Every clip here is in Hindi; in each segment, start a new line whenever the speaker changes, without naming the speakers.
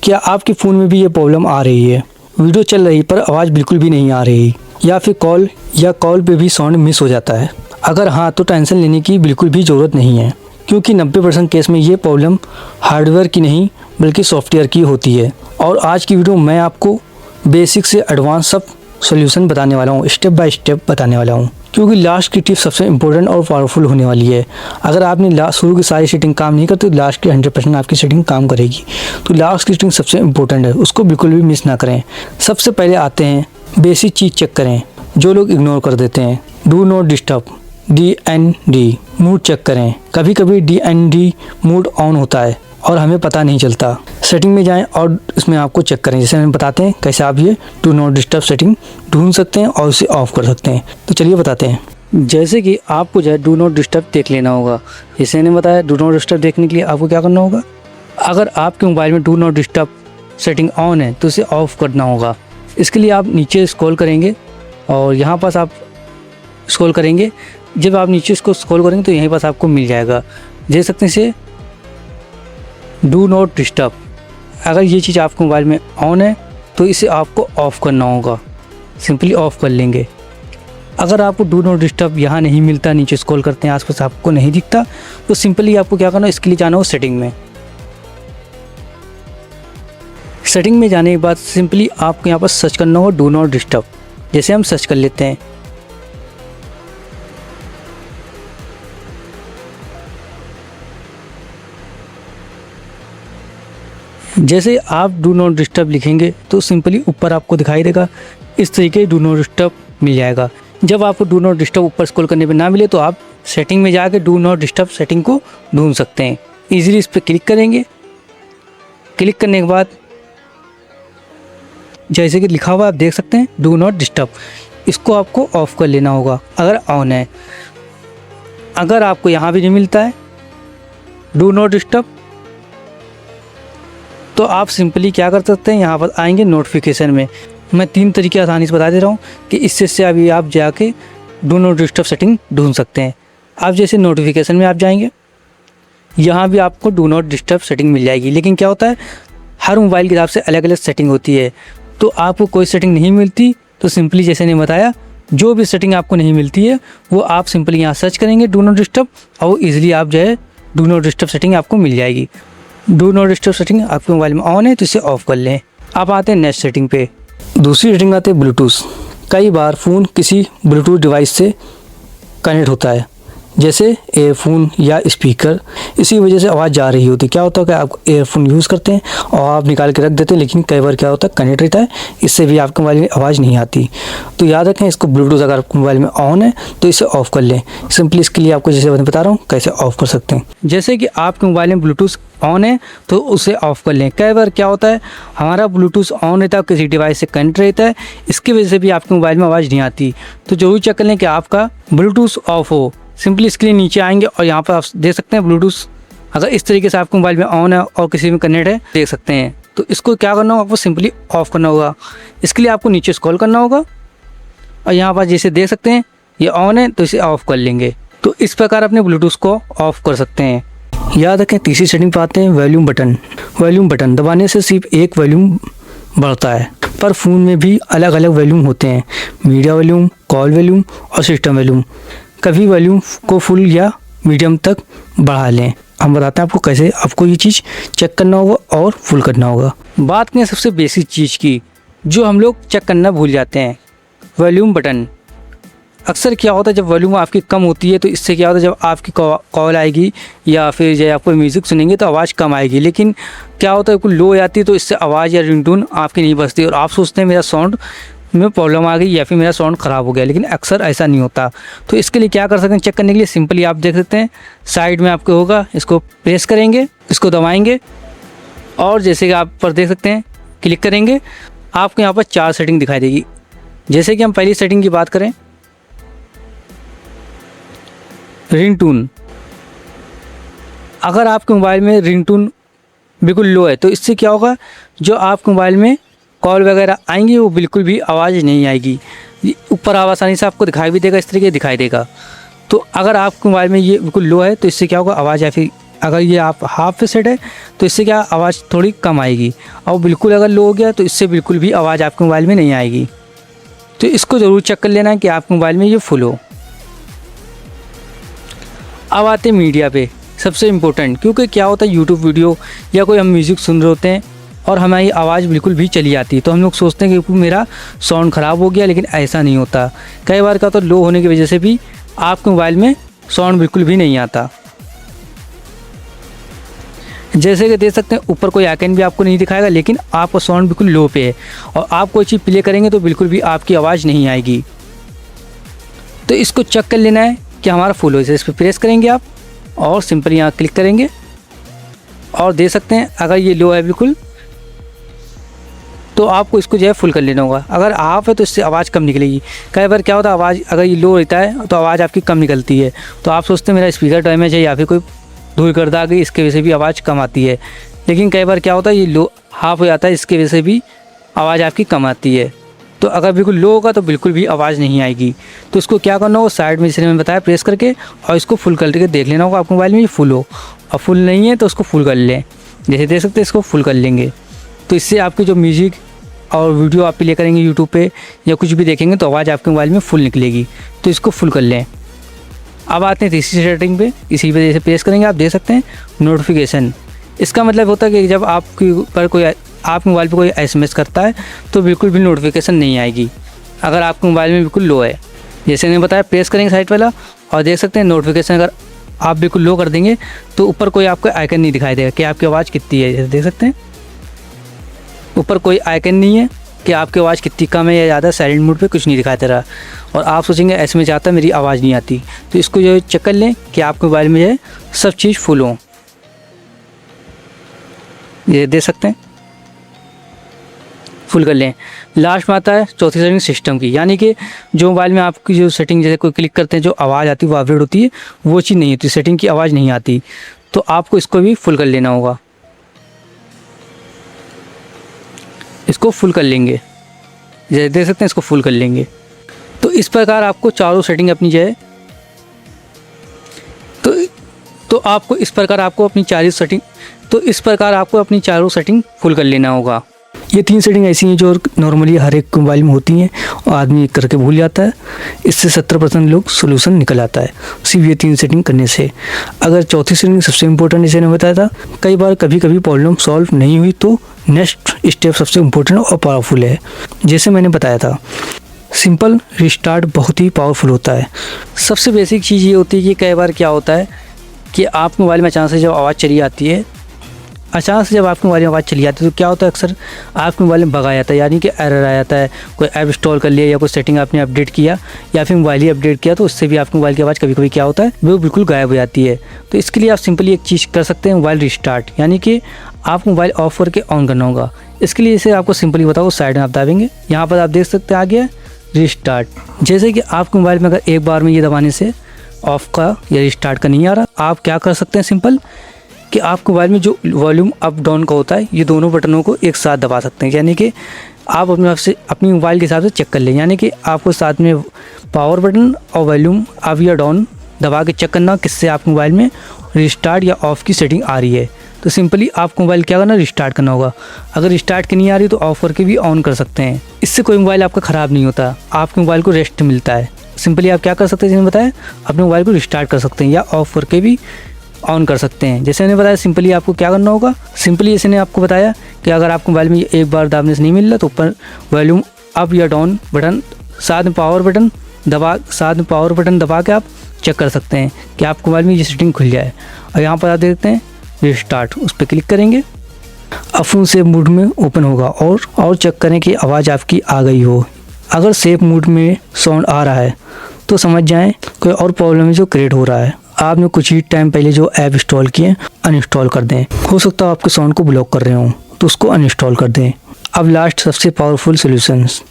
क्या आपके फ़ोन में भी ये प्रॉब्लम आ रही है? वीडियो चल रही पर आवाज़ बिल्कुल भी नहीं आ रही, या फिर कॉल पे भी साउंड मिस हो जाता है? अगर हाँ, तो टेंशन लेने की बिल्कुल भी ज़रूरत नहीं है, क्योंकि 90% केस में ये प्रॉब्लम हार्डवेयर की नहीं बल्कि सॉफ्टवेयर की होती है। और आज की वीडियो मैं आपको बेसिक से एडवांस सब सॉल्यूशन बताने वाला हूँ, स्टेप बाय स्टेप बताने वाला हूँ, क्योंकि लास्ट की टिप सबसे इंपॉर्टेंट और पावरफुल होने वाली है। अगर आपने शुरू की सारी सेटिंग काम नहीं करती तो लास्ट की 100% आपकी सेटिंग काम करेगी। तो लास्ट की सेटिंग सबसे इंपॉर्टेंट है, उसको बिल्कुल भी मिस ना करें। सबसे पहले आते हैं बेसिक चीज़ चेक करें, जो लोग इग्नोर कर देते हैं। Do not disturb, DND mood check करें। कभी कभी DND मूड ऑन होता है और हमें पता नहीं चलता। सेटिंग में जाएं और इसमें आपको चेक करें, जैसे हम बताते हैं कैसे आप ये डू नॉट डिस्टर्ब सेटिंग ढूंढ सकते हैं और इसे ऑफ कर सकते हैं। तो चलिए बताते हैं। जैसे कि आपको जो है डू नॉट डिस्टर्ब देख लेना होगा। जैसे मैंने बताया, डू नॉट डिस्टर्ब देखने के लिए आपको क्या करना होगा, अगर आपके मोबाइल में do not disturb setting on है तो इसे ऑफ करना होगा। इसके लिए आप नीचे स्क्रॉल करेंगे और यहाँ पास आप स्क्रॉल करेंगे। जब आप नीचे इसको स्क्रॉल करेंगे तो यहीं पास आपको मिल जाएगा, देख सकते हैं इसे डू नॉट डिस्टर्ब। अगर ये चीज़ आपके मोबाइल में ऑन है तो इसे आपको ऑफ़ करना होगा, सिंपली ऑफ़ कर लेंगे। अगर आपको डू नॉट डिस्टर्ब यहाँ नहीं मिलता, नीचे स्क्रॉल करते हैं आसपास आपको नहीं दिखता, तो सिंपली आपको क्या करना है, इसके लिए जाना हो सेटिंग में। सेटिंग में जाने के बाद सिंपली आपको यहाँ पर सर्च करना होगा डू नॉट डिस्टर्ब। जैसे हम सर्च कर लेते हैं, जैसे आप डू नॉट डिस्टर्ब लिखेंगे तो सिंपली ऊपर आपको दिखाई देगा, इस तरीके डू नॉट डिस्टर्ब मिल जाएगा। जब आपको डू नॉट डिस्टर्ब ऊपर स्क्रॉल करने पे ना मिले तो आप सेटिंग में जाकर डू नॉट डिस्टर्ब सेटिंग को ढूंढ सकते हैं। इजीली इस पर क्लिक करेंगे। क्लिक करने के बाद जैसे कि लिखा हुआ आप देख सकते हैं डू नॉट डिस्टर्ब, इसको आपको ऑफ कर लेना होगा अगर ऑन है। अगर आपको यहाँ भी नहीं मिलता है डू नॉट डिस्टर्ब, तो आप सिंपली क्या कर सकते हैं, यहाँ पर आएंगे नोटिफिकेशन में। मैं 3 तरीके आसानी से बता दे रहा हूँ कि इससे अभी आप जाके डू नॉट डिस्टर्ब सेटिंग ढूंढ सकते हैं। आप जैसे नोटिफिकेशन में आप जाएंगे, यहाँ भी आपको डू नॉट डिस्टर्ब सेटिंग मिल जाएगी। लेकिन क्या होता है, हर मोबाइल के हिसाब से अलग अलग सेटिंग होती है, तो आपको कोई सेटिंग नहीं मिलती तो सिंपली जैसे ने बताया, जो भी सेटिंग आपको नहीं मिलती है वो आप सिंपली यहाँ सर्च करेंगे डू नॉट डिस्टर्ब, और ईजिली आप जो है डू नॉट डिस्टर्ब सेटिंग आपको मिल जाएगी। डू नॉट डिस्टर्ब सेटिंग आपके मोबाइल में ऑन है तो इसे ऑफ कर लें। अब आते हैं नेक्स्ट सेटिंग पे। दूसरी सेटिंग आते हैं ब्लूटूथ। कई बार फ़ोन किसी ब्लूटूथ डिवाइस से कनेक्ट होता है, जैसे एयरफोन या स्पीकर, इसी वजह से आवाज़ जा रही होती है। क्या होता है कि आप एयरफोन यूज़ करते हैं और आप निकाल के रख देते हैं, लेकिन कई बार क्या होता है कनेक्ट रहता है, इससे भी आपके मोबाइल में आवाज़ नहीं आती। तो याद रखें, इसको ब्लूटूथ अगर आपके मोबाइल में ऑन है तो इसे ऑफ़ कर लें। सिंपली इसके लिए आपको जैसे मैं बता रहा हूँ कैसे ऑफ़ कर सकते हैं। जैसे कि आपके मोबाइल में ब्लूटूथ ऑन है तो उसे ऑफ़ कर लें। कई बार क्या होता है, हमारा ब्लूटूथ ऑन रहता है, किसी डिवाइस से कनेक्ट रहता है, इसकी वजह से भी आपके मोबाइल में आवाज़ नहीं आती। तो जरूर चेक कर लें कि आपका ब्लूटूथ ऑफ हो। सिंपली इसके लिए नीचे आएंगे और यहाँ पर आप देख सकते हैं ब्लूटूथ अगर इस तरीके से आपके मोबाइल में ऑन है और किसी में कनेक्ट है देख सकते हैं। तो इसको क्या करना होगा, आपको सिंपली ऑफ़ करना होगा। इसके लिए आपको नीचे स्क्रॉल करना होगा और यहाँ पर जैसे देख सकते हैं ये ऑन है तो इसे ऑफ़ कर लेंगे। तो इस प्रकार अपने ब्लूटूथ को ऑफ़ कर सकते हैं। याद रखें, तीसरी सेटिंग पर आते हैं वॉल्यूम बटन। वॉल्यूम बटन दबाने से सिर्फ एक वॉल्यूम बढ़ता है, पर फ़ोन में भी अलग अलग वॉल्यूम होते हैं, मीडिया वॉल्यूम, कॉल वॉल्यूम और सिस्टम वॉल्यूम। कभी वॉल्यूम को फुल या मीडियम तक बढ़ा लें। हम बताते हैं आपको कैसे आपको ये चीज़ चेक करना होगा और फुल करना होगा। बात करें सबसे बेसिक चीज़ की, जो हम लोग चेक करना भूल जाते हैं, वॉल्यूम बटन। अक्सर क्या होता है, जब वॉल्यूम आपकी कम होती है तो इससे क्या होता है, जब आपकी कॉल आएगी या फिर जब आप कोई म्यूज़िक सुनेंगे तो आवाज़ कम आएगी। लेकिन क्या होता है, कोई लो आती है तो इससे आवाज़ या रिंगटोन आपकी नहीं बजती और आप सोचते हैं मेरा साउंड में प्रॉब्लम आ गई या फिर मेरा साउंड ख़राब हो गया, लेकिन अक्सर ऐसा नहीं होता। तो इसके लिए क्या कर सकते हैं, चेक करने के लिए सिंपली आप देख सकते हैं साइड में आपको होगा, इसको प्रेस करेंगे, इसको दबाएंगे और जैसे कि आप पर देख सकते हैं क्लिक करेंगे, आपको यहाँ पर 4 सेटिंग दिखाई देगी। जैसे कि हम पहली सेटिंग की बात करें, रिंगटोन। अगर आपके मोबाइल में रिंगटोन बिल्कुल लो है तो इससे क्या होगा, जो आपके मोबाइल में कॉल वगैरह आएंगी वो बिल्कुल भी आवाज़ नहीं आएगी। ऊपर आसानी से आपको दिखाई भी देगा, इस तरीके दिखाई देगा। तो अगर आपके मोबाइल में ये बिल्कुल लो है तो इससे क्या होगा, आवाज़ या फिर अगर ये आप हाफ पे सेट है तो इससे क्या आवाज़ थोड़ी कम आएगी, और बिल्कुल अगर लो हो गया तो इससे बिल्कुल भी आवाज़ आपके मोबाइल में नहीं आएगी। तो इसको ज़रूर चेक कर लेना है कि आपके मोबाइल में ये फुल हो। अब आते हैं मीडिया पे, सबसे इम्पोर्टेंट, क्योंकि क्या होता है यूट्यूब वीडियो या कोई हम म्यूज़िक सुन रहे होते हैं और हमारी आवाज़ बिल्कुल भी चली जाती है, तो हम लोग सोचते हैं कि मेरा साउंड ख़राब हो गया, लेकिन ऐसा नहीं होता। कई बार क्या होता है, लो होने की वजह से भी आपके मोबाइल में साउंड बिल्कुल भी नहीं आता। जैसे कि देख सकते हैं ऊपर कोई आइकन भी आपको नहीं दिखाएगा, लेकिन आपका साउंड बिल्कुल लो पे है और आप कोई चीज़ प्ले करेंगे तो बिल्कुल भी आपकी आवाज़ नहीं आएगी। तो इसको चेक कर लेना है कि हमारा फुल हो। इस पर प्रेस करेंगे आप और सिंपल यहाँ क्लिक करेंगे और देख सकते हैं अगर ये लो है बिल्कुल, तो आपको इसको जो है फुल कर लेना होगा। अगर हाफ है तो इससे आवाज़ कम निकलेगी। कई बार क्या होता है, आवाज़ अगर ये लो रहता है तो आवाज़ आपकी कम निकलती है, तो आप सोचते हैं मेरा स्पीकर डैमेज है या फिर कोई धूल गर्दा आ गई, इसके वजह से भी आवाज़ कम आती है। लेकिन कई बार क्या होता है, ये लो हाफ हो जाता है, इसके वजह से भी आवाज़ आपकी कम आती है। तो अगर बिल्कुल लो होगा तो बिल्कुल भी आवाज़ नहीं आएगी। तो इसको क्या करना होगा, साइड में जैसे मैंने बताया प्रेस करके और इसको फुल करके देख लेना होगा आपके मोबाइल में ये फुल हो, और फुल नहीं है तो उसको फुल कर लें। जैसे देख सकते हैं इसको फुल कर लेंगे, तो इससे आपकी जो म्यूज़िक और वीडियो आप प्ले करेंगे यूट्यूब पे या कुछ भी देखेंगे तो आवाज़ आपके मोबाइल में फुल निकलेगी। तो इसको फुल कर लें। अब आते हैं तीसरी सेटिंग पे, इसी वजह से प्रेस करेंगे आप देख सकते हैं नोटिफिकेशन। इसका मतलब होता है कि जब आपके ऊपर कोई आपके मोबाइल पे कोई SMS करता है तो बिल्कुल भी नोटिफिकेशन नहीं आएगी अगर आपके मोबाइल में बिल्कुल लो है। जैसे मैंने बताया प्रेस करेंगे साइड वाला और देख सकते हैं नोटिफिकेशन अगर आप बिल्कुल लो कर देंगे तो ऊपर कोई आपको आइकन नहीं दिखाई देगा कि आपकी आवाज़ कितनी है। जैसे देख सकते हैं ऊपर कोई आइकन नहीं है कि आपकी आवाज़ कितनी कम है या ज़्यादा, साइलेंट मोड पे कुछ नहीं दिखाई दे रहा। और आप सोचेंगे SMS आता है मेरी आवाज़ नहीं आती, तो इसको जो चेक कर लें कि आपके मोबाइल में जो है सब चीज़ फुल हो। ये देख सकते हैं फुल कर लें। लास्ट में आता है चौथी सेटिंग सिस्टम की, यानी कि जो मोबाइल में आपकी जो सेटिंग जैसे कोई क्लिक करते हैं जो आवाज़ आती है वो अपडेट होती है, वो चीज़ नहीं होती, सेटिंग की आवाज़ नहीं आती। तो आपको इसको भी फुल कर लेना होगा। इसको फुल कर लेंगे, जैसे देख सकते हैं इसको फुल कर लेंगे। तो इस प्रकार आपको चारों सेटिंग अपनी जो है तो आपको इस प्रकार आपको अपनी चारों सेटिंग फुल कर लेना होगा। ये 3 सेटिंग ऐसी हैं जो नॉर्मली हर एक मोबाइल में होती हैं और आदमी करके भूल जाता है। इससे 70% लोग सोल्यूशन निकल आता है सिर्फ ये 3 सेटिंग करने से। अगर चौथी सेटिंग सबसे इम्पोर्टेंट, जैसे मैंने बताया था, कई बार कभी प्रॉब्लम सॉल्व नहीं हुई तो नेक्स्ट स्टेप सबसे इम्पोर्टेंट और पावरफुल है। जैसे मैंने बताया था सिंपल रिस्टार्ट बहुत ही पावरफुल होता है। सबसे बेसिक चीज़ ये होती है कि कई बार क्या होता है कि आपके मोबाइल में अचानक से जब आवाज़ चली आती है, जब आपके मोबाइल में आवाज़ चली जाती है तो क्या होता है, अक्सर आपके मोबाइल में बग आ जाता है, यानी कि एरर आ जाता है। कोई ऐप इंस्टॉल कर लिया या कोई सेटिंग आपने अपडेट किया या फिर मोबाइल ही अपडेट किया तो उससे भी आपके मोबाइल की आवाज़ कभी कभी क्या होता है वो बिल्कुल गायब हो जाती है। तो इसके लिए आप सिंपली एक चीज़ कर सकते हैं, मोबाइल रिस्टार्ट, यानी कि आप मोबाइल ऑफ करके ऑन करना होगा। इसके लिए इसे आपको सिंपली बताओ, साइड में आप दाबेंगे, यहाँ पर आप देख सकते हैं आ गया रिस्टार्ट। जैसे कि आपके मोबाइल में अगर एक बार में ये दबाने से ऑफ का या रिस्टार्ट का नहीं आ रहा, आप क्या कर सकते हैं सिंपल कि आपके मोबाइल में जो वॉल्यूम अप डाउन का होता है ये दोनों बटनों को एक साथ दबा सकते हैं, यानी कि आप अपनी मोबाइल के हिसाब से चेक कर लें, यानी कि आपको साथ में पावर बटन और वॉल्यूम अप या डाउन दबा के चेक करना किससे आपके मोबाइल में रिस्टार्ट या ऑफ़ की सेटिंग आ रही है। तो सिंपली आपको मोबाइल क्या करना, रिस्टार्ट करना होगा। अगर रिस्टार्ट की नहीं आ रही तो ऑफ़ करके भी ऑन कर सकते हैं। इससे कोई मोबाइल आपका ख़राब नहीं होता, आपके मोबाइल को रेस्ट मिलता है। सिंपली आप क्या कर सकते हैं, जैसे बताया अपने मोबाइल को रिस्टार्ट कर सकते हैं या ऑफ़ करके भी ऑन कर सकते हैं। जैसे मैंने बताया सिंपली आपको क्या करना होगा, सिंपली जैसे मैंने आपको बताया कि अगर आपको मोबाइल में एक बार दाबने से नहीं मिल रहा तो ऊपर वॉल्यूम अप या डाउन बटन साथ में पावर बटन दबा के आप चेक कर सकते हैं कि आपके मोबाइल में ये सेटिंग खुल जाए। और यहाँ पर आप देखते हैं रिस्टार्ट, उस पर क्लिक करेंगे, अब फोन सेफ मोड में ओपन होगा और चेक करें कि आवाज़ आपकी आ गई हो। अगर सेफ मोड में साउंड आ रहा है तो समझ जाएं कोई और प्रॉब्लम है जो क्रिएट हो रहा है। आपने कुछ ही टाइम पहले जो ऐप इंस्टॉल किए अनइंस्टॉल कर दें, हो सकता है आपके साउंड को ब्लॉक कर रहे हों तो उसको अनइंस्टॉल कर दें। अब लास्ट सबसे powerful solutions,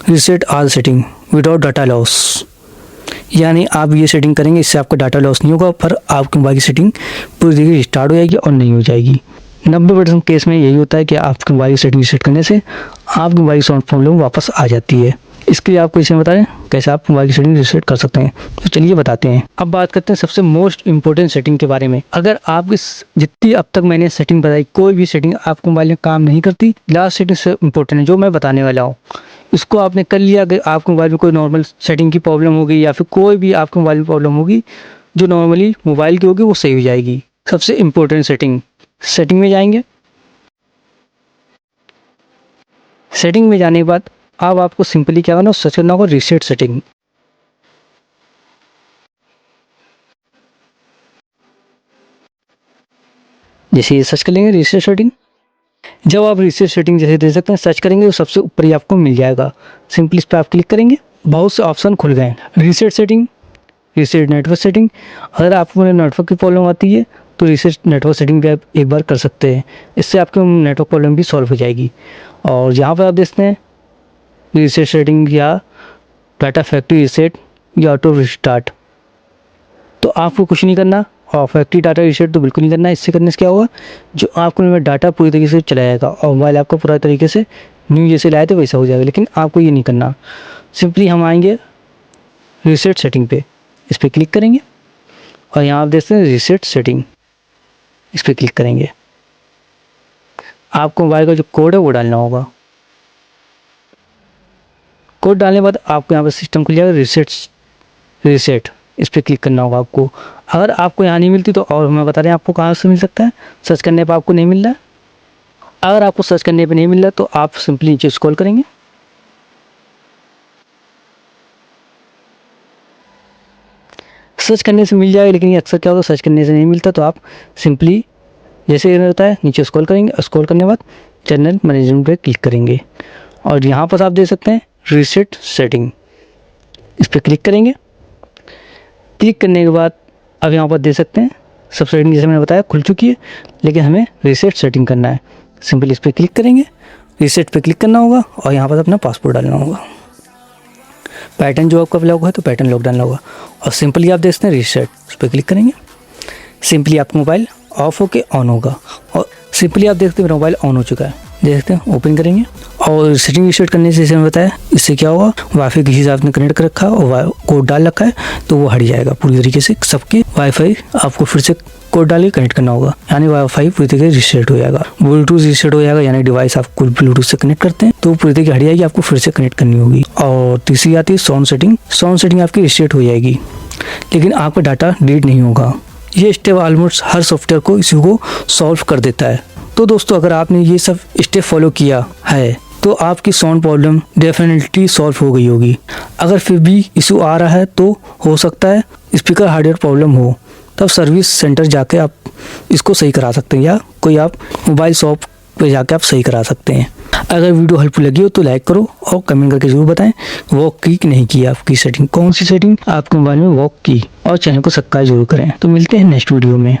reset all setting without data loss, यानी आप ये सेटिंग करेंगे इससे आपका डाटा लॉस नहीं होगा, पर आपके मोबाइल की सेटिंग पूरी तरीके से स्टार्ट हो जाएगी और नहीं हो जाएगी। 90% केस में यही होता है कि आपके मोबाइल की सेटिंग रीसेट करने से आपके मोबाइल की साउंड प्रॉब्लम वापस आ जाती है। इसके लिए आपको इसे बताएं कैसे आप मोबाइल की सेटिंग रीसेट कर सकते हैं। तो चलिए बताते हैं। अब बात करते हैं सबसे मोस्ट इंपॉर्टेंट सेटिंग के बारे में। अगर आप जितनी अब तक मैंने सेटिंग बताई, कोई भी सेटिंग आपको मोबाइल में काम नहीं करती, लास्ट सेटिंग से इंपॉर्टेंट है जो मैं बताने वाला हूँ। इसको आपने कर लिया, अगर आपके मोबाइल में कोई नॉर्मल सेटिंग की प्रॉब्लम होगी या फिर कोई भी आपके मोबाइल में प्रॉब्लम होगी जो नॉर्मली मोबाइल की होगी, वो सही हो जाएगी। सबसे इम्पोर्टेंट सेटिंग में जाएंगे। सेटिंग में जाने के बाद अब आपको सिंपली क्या करना है, सर्च करना होगा रीसेट सेटिंग। जैसे ये सर्च कर लेंगे रीसेट सेटिंग, जब आप रीसेट सेटिंग जैसे दे सकते हैं सर्च करेंगे तो सबसे ऊपर ही आपको मिल जाएगा। सिंपली इस पर आप क्लिक करेंगे, बहुत से ऑप्शन खुल गए। Reset setting, reset network setting. अगर आपको नेटवर्क की प्रॉब्लम आती है तो रीसेट नेटवर्क सेटिंग भी आप एक बार कर सकते हैं, इससे आपकी नेटवर्क प्रॉब्लम भी सॉल्व हो जाएगी। और यहाँ पर आप देखते हैं रीसेट सेटिंग या डाटा फैक्ट्री रीसेट या ऑटो रिस्टार्ट, तो आपको कुछ नहीं करना। और फैक्ट्री डाटा रीसेट तो बिल्कुल नहीं करना है। इससे करने से क्या होगा, जो आपको में डाटा पूरी तरीके से चला जाएगा और मोबाइल आपको पूरा तरीके से न्यू जैसे लाए थे वैसा हो जाएगा, लेकिन आपको ये नहीं करना। सिंपली हम आएंगे रीसेट सेटिंग पे, इस पर क्लिक करेंगे और यहाँ आप देखते हैं रीसेट सेटिंग, इस पर क्लिक करेंगे। आपको मोबाइल का जो कोड है वो डालना होगा। कोड डालने के बाद आपको यहाँ पर सिस्टम खुल जाएगा रीसेट, इस पर क्लिक करना होगा आपको। अगर आपको यहाँ नहीं मिलती तो और मैं बता रहे हैं आपको कहाँ से मिल सकता है। सर्च करने पर आपको नहीं मिल रहा है, अगर आपको सर्च करने पे नहीं मिल रहा तो आप सिंपली नीचे स्क्रॉल करेंगे। सर्च करने से मिल जाएगा, लेकिन ये अक्सर क्या होता है सर्च करने से नहीं मिलता, तो आप सिंपली जैसे ये होता है नीचे स्क्रॉल करेंगे। स्क्रॉल करने के बाद जनरल मैनेजमेंट पे क्लिक करेंगे और यहाँ पर आप देख सकते हैं रीसेट सेटिंग, इस पर क्लिक करेंगे। क्लिक करने के बाद अब यहाँ पर देख सकते हैं सब सेटिंग जैसे मैंने बताया खुल चुकी है, लेकिन हमें रीसेट सेटिंग करना है। सिंपली इस पर क्लिक करेंगे, रीसेट पे क्लिक करना होगा और यहाँ पर अपना पासवर्ड डालना होगा। पैटर्न जो आपका लॉक है तो पैटर्न लॉक डालना होगा और सिंपली आप देखते हैं रीसेट, उस पर क्लिक करेंगे। सिंपली आपका मोबाइल ऑफ होके ऑन होगा और सिंपली आप देखते हैं मोबाइल ऑन हो चुका है। देखते हैं ओपन करेंगे और सेटिंग रीसेट करने से जैसे मैंने बताया, इससे क्या होगा वाईफाई किसी से आपने कनेक्ट कर रखा है और कोड डाल रखा है तो वो हट जाएगा पूरी तरीके से। सबके वाईफाई आपको फिर से कोड डाल के कनेक्ट करना होगा, यानी वाईफाई पूरी तरीके से रीसेट हो जाएगा। ब्लूटूथ रीसेट हो जाएगा, यानी डिवाइस आप कोई ब्लूटूथ से कनेक्ट करते हैं तो पूरी तरीके हट जाएगी, आपको फिर से कनेक्ट करनी होगी। और तीसरी आती है साउंड सेटिंग आपकी रीसेट हो जाएगी, लेकिन आपका डाटा डिलीट नहीं होगा। ये स्टेप ऑलमोस्ट हर सॉफ्टवेयर को इशू को सॉल्व कर देता है। तो दोस्तों अगर आपने ये सब स्टेप फॉलो किया है तो आपकी साउंड प्रॉब्लम डेफिनेटली सॉल्व हो गई होगी। अगर फिर भी इशू आ रहा है तो हो सकता है स्पीकर हार्डवेयर प्रॉब्लम हो, तब सर्विस सेंटर जाके आप इसको सही करा सकते हैं या कोई आप मोबाइल शॉप पे जाके आप सही करा सकते हैं। अगर वीडियो हेल्पफुल लगी हो तो लाइक करो और कमेंट करके जरूर बताएं वर्क की कि नहीं की आपकी सेटिंग, कौन सी सेटिंग आपके मोबाइल में वर्क की, और चैनल को सब्सक्राइब जरूर करें। तो मिलते हैं नेक्स्ट वीडियो में।